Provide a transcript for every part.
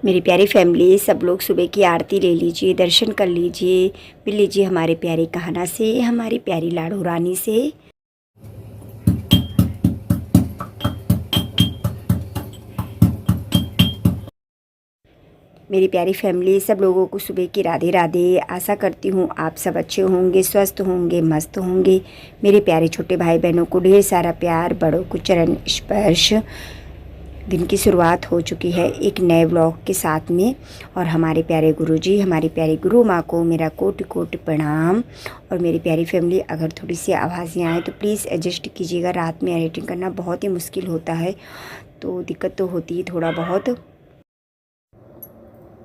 मेरी प्यारी फैमिली, सब लोग सुबह की आरती ले लीजिए, दर्शन कर लीजिए, मिल लीजिए हमारे प्यारे कान्हा से, हमारी प्यारी लाडो रानी से। मेरी प्यारी फैमिली, सब लोगों को सुबह की राधे राधे। आशा करती हूँ आप सब अच्छे होंगे, स्वस्थ होंगे, मस्त होंगे। मेरे प्यारे छोटे भाई बहनों को ढेर सारा प्यार, बड़ों को चरण स्पर्श। दिन की शुरुआत हो चुकी है एक नए व्लॉग के साथ में। और हमारे प्यारे गुरुजी, हमारी प्यारी गुरु माँ को मेरा कोटि कोटि प्रणाम। और मेरी प्यारी फैमिली, अगर थोड़ी सी आवाज़ें आए तो प्लीज़ एडजस्ट कीजिएगा। रात में एडिटिंग करना बहुत ही मुश्किल होता है, तो दिक्कत तो होती है थोड़ा बहुत।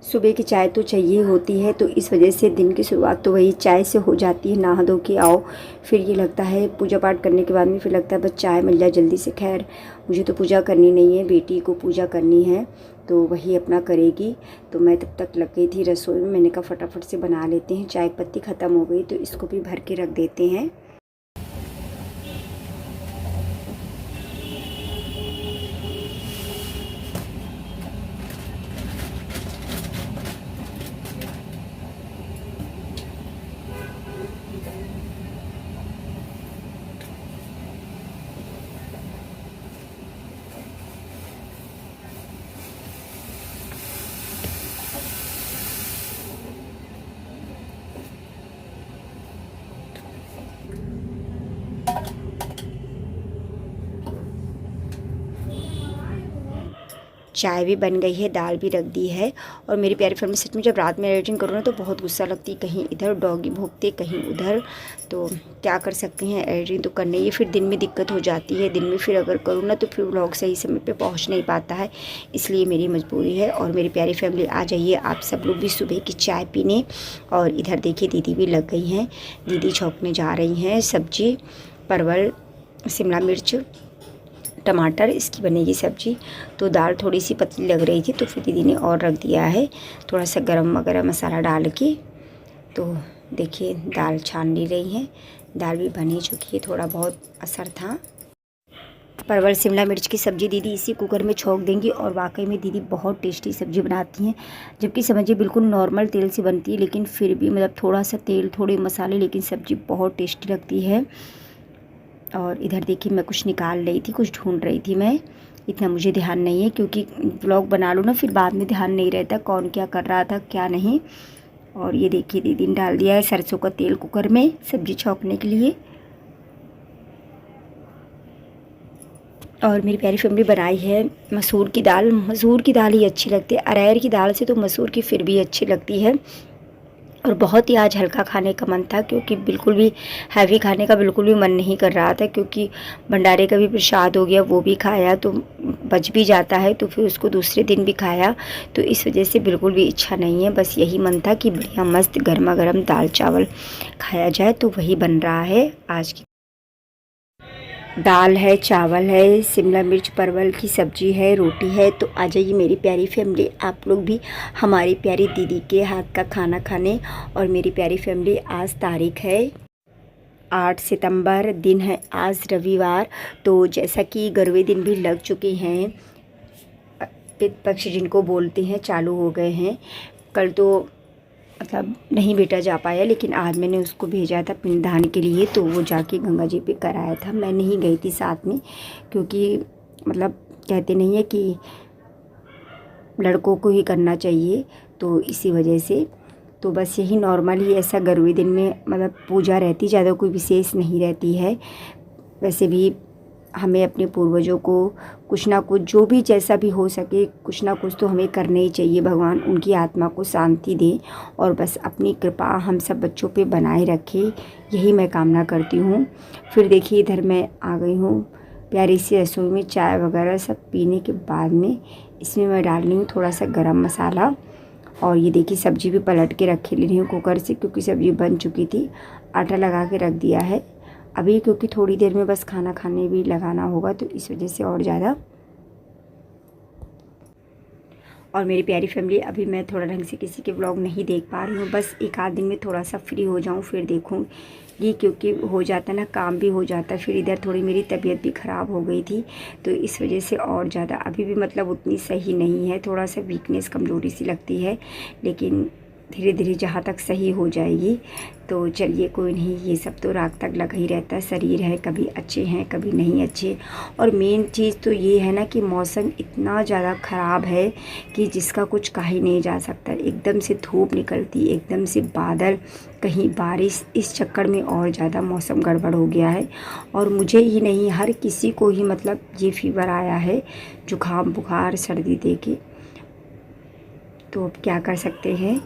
सुबह की चाय तो चाहिए होती है, तो इस वजह से दिन की शुरुआत तो वही चाय से हो जाती है। नहा धो के आओ, फिर ये लगता है पूजा पाठ करने के बाद में फिर लगता है बस चाय मिल जाए जल्दी से। खैर, मुझे तो पूजा करनी नहीं है, बेटी को पूजा करनी है, तो वही अपना करेगी। तो मैं तब तक लग गई थी रसोई में। मैंने कहा फटाफट से बना लेते हैं। चाय पत्ती ख़त्म हो गई तो इसको भी भर के रख देते हैं। चाय भी बन गई है, दाल भी रख दी है। और मेरी प्यारी फैमिली, सच में जब रात में एडिटिंग करूँ ना तो बहुत गुस्सा लगती है। कहीं इधर डॉगी भौंकते, कहीं उधर, तो क्या कर सकते हैं, एडिटिंग तो करनी ही। फिर दिन में दिक्कत हो जाती है। दिन में फिर अगर करूँ ना तो फिर व्लॉग सही समय पे पहुँच नहीं पाता है, इसलिए मेरी मजबूरी है। और मेरी प्यारी फैमिली, आ जाइए आप सब लोग भी सुबह की चाय पीने। और इधर देखिए दीदी भी लग गई हैं। दीदी छौंकने जा रही हैं सब्जी, परवल, शिमला मिर्च, टमाटर, इसकी बनेगी सब्जी। तो दाल थोड़ी सी पतली लग रही थी तो फिर दीदी ने और रख दिया है थोड़ा सा गरम वगैरह मसाला डाल के। तो देखिए दाल छान ली रही है। दाल भी बन ही चुकी है, थोड़ा बहुत असर था। परवल शिमला मिर्च की सब्ज़ी दीदी इसी कुकर में छौंक देंगी। और वाकई में दीदी बहुत टेस्टी सब्ज़ी बनाती हैं। जबकि समझिए बिल्कुल नॉर्मल तेल से बनती है, लेकिन फिर भी मतलब थोड़ा सा तेल, थोड़े मसाले, लेकिन सब्ज़ी बहुत टेस्टी लगती है। और इधर देखिए मैं कुछ निकाल रही थी, कुछ ढूंढ रही थी मैं। इतना मुझे ध्यान नहीं है, क्योंकि व्लॉग बना लो ना फिर बाद में ध्यान नहीं रहता कौन क्या कर रहा था क्या नहीं। और ये देखिए दीदी ने डाल दिया है सरसों का तेल कुकर में सब्ज़ी छौंकने के लिए। और मेरी प्यारी फैमिली बनाई है मसूर की दाल। मसूर की दाल ही अच्छी लगती है, अरहर की दाल से तो मसूर की फिर भी अच्छी लगती है। और बहुत ही आज हल्का खाने का मन था, क्योंकि बिल्कुल भी हैवी खाने का बिल्कुल भी मन नहीं कर रहा था। क्योंकि भंडारे का भी प्रसाद हो गया, वो भी खाया तो बच भी जाता है, तो फिर उसको दूसरे दिन भी खाया। तो इस वजह से बिल्कुल भी इच्छा नहीं है। बस यही मन था कि बढ़िया मस्त गर्मा गर्म दाल चावल खाया जाए, तो वही बन रहा है आज की। दाल है, चावल है, शिमला मिर्च परवल की सब्ज़ी है, रोटी है। तो आ जाइए मेरी प्यारी फैमिली, आप लोग भी हमारी प्यारी दीदी के हाथ का खाना खाने। और मेरी प्यारी फैमिली, आज तारीख है 8 सितंबर, दिन है आज रविवार। तो जैसा कि गरवे दिन भी लग चुके हैं, पितृपक्ष जिनको बोलते हैं चालू हो गए हैं। कल तो मतलब नहीं बेटा जा पाया, लेकिन आज मैंने उसको भेजा था पिंडदान के लिए, तो वो जाके गंगा जी पे कराया था। मैं नहीं गई थी साथ में, क्योंकि मतलब कहते नहीं है कि लड़कों को ही करना चाहिए, तो इसी वजह से। तो बस यही नॉर्मल ही ऐसा गरवी दिन में मतलब पूजा रहती, ज़्यादा कोई विशेष नहीं रहती है। वैसे भी हमें अपने पूर्वजों को कुछ ना कुछ, जो भी जैसा भी हो सके, कुछ ना कुछ तो हमें करना ही चाहिए। भगवान उनकी आत्मा को शांति दे और बस अपनी कृपा हम सब बच्चों पे बनाए रखे, यही मैं कामना करती हूँ। फिर देखिए इधर मैं आ गई हूँ प्यारी सी रसोई में। चाय वगैरह सब पीने के बाद में इसमें मैं डाल रही हूँ थोड़ा सा गरम मसाला। और ये देखिए सब्ज़ी भी पलट के रखे ले रही हूँ कुकर से, क्योंकि सब्ज़ी बन चुकी थी। आटा लगा के रख दिया है अभी, क्योंकि थोड़ी देर में बस खाना खाने भी लगाना होगा, तो इस वजह से और ज़्यादा। और मेरी प्यारी फैमिली, अभी मैं थोड़ा ढंग से किसी के व्लॉग नहीं देख पा रही हूँ, बस एक आध दिन में थोड़ा सा फ्री हो जाऊँ फिर देखूँगी, क्योंकि हो जाता ना, काम भी हो जाता। फिर इधर थोड़ी मेरी तबीयत भी ख़राब हो गई थी, तो इस वजह से और ज़्यादा अभी भी मतलब उतनी सही नहीं है, थोड़ा सा वीकनेस, कमज़ोरी सी लगती है, लेकिन धीरे धीरे जहाँ तक सही हो जाएगी। तो चलिए कोई नहीं, ये सब तो रात तक लगा ही रहता है, शरीर है, कभी अच्छे हैं कभी नहीं अच्छे। और मेन चीज़ तो ये है ना कि मौसम इतना ज़्यादा ख़राब है कि जिसका कुछ कहा ही नहीं जा सकता। एकदम से धूप निकलती, एकदम से बादल, कहीं बारिश, इस चक्कर में और ज़्यादा मौसम गड़बड़ हो गया है। और मुझे ही नहीं, हर किसी को ही मतलब ये फीवर आया है, जुकाम बुखार सर्दी दे के। तो अब क्या कर सकते हैं,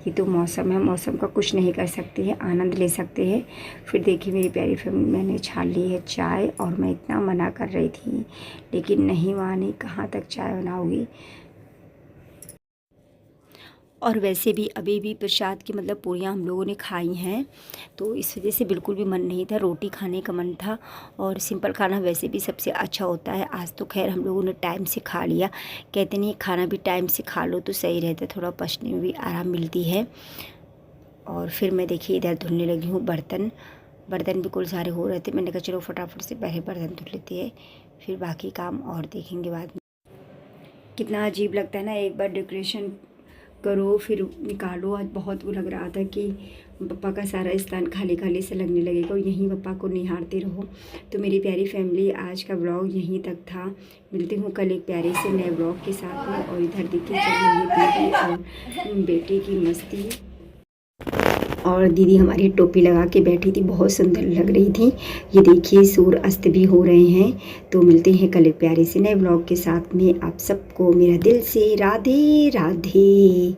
ये तो मौसम है, मौसम का कुछ नहीं कर सकते हैं, आनंद ले सकते हैं। फिर देखिए मेरी प्यारी फैमिली, मैंने छान ली है चाय, और मैं इतना मना कर रही थी लेकिन नहीं मानी, कहाँ तक चाय बनाओगी। और वैसे भी अभी भी प्रसाद की मतलब पूरियाँ हम लोगों ने खाई हैं, तो इस वजह से बिल्कुल भी मन नहीं था, रोटी खाने का मन था। और सिंपल खाना वैसे भी सबसे अच्छा होता है। आज तो खैर हम लोगों ने टाइम से खा लिया, कहते नहीं खाना भी टाइम से खा लो तो सही रहता है, थोड़ा पचने में भी आराम मिलती है। और फिर मैं देखिए इधर धुलने लगी हूँ बर्तन भी कुल सारे हो रहे थे, मैंने कहा चलो फटाफट से पहले बर्तन धुल लेते हैं, फिर बाकी काम और देखेंगे बाद में। कितना अजीब लगता है ना, एक बार डेकोरेशन करो फिर निकालो। आज बहुत वो लग रहा था कि पप्पा का सारा स्थान खाली खाली से लगने लगेगा, और यहीं पप्पा को निहारते रहो। तो मेरी प्यारी फैमिली, आज का ब्लॉग यहीं तक था। मिलती हूँ कल एक प्यारे से नए ब्लॉग के साथ में। और इधर देखिए चल रही है दीदी और बेटे की मस्ती, और दीदी हमारी टोपी लगा के बैठी थी, बहुत सुंदर लग रही थी। ये देखिए सूर्य अस्त भी हो रहे हैं। तो मिलते हैं कल एक प्यारे से नए ब्लॉग के साथ में। आप सबको मेरा दिल से राधे राधे।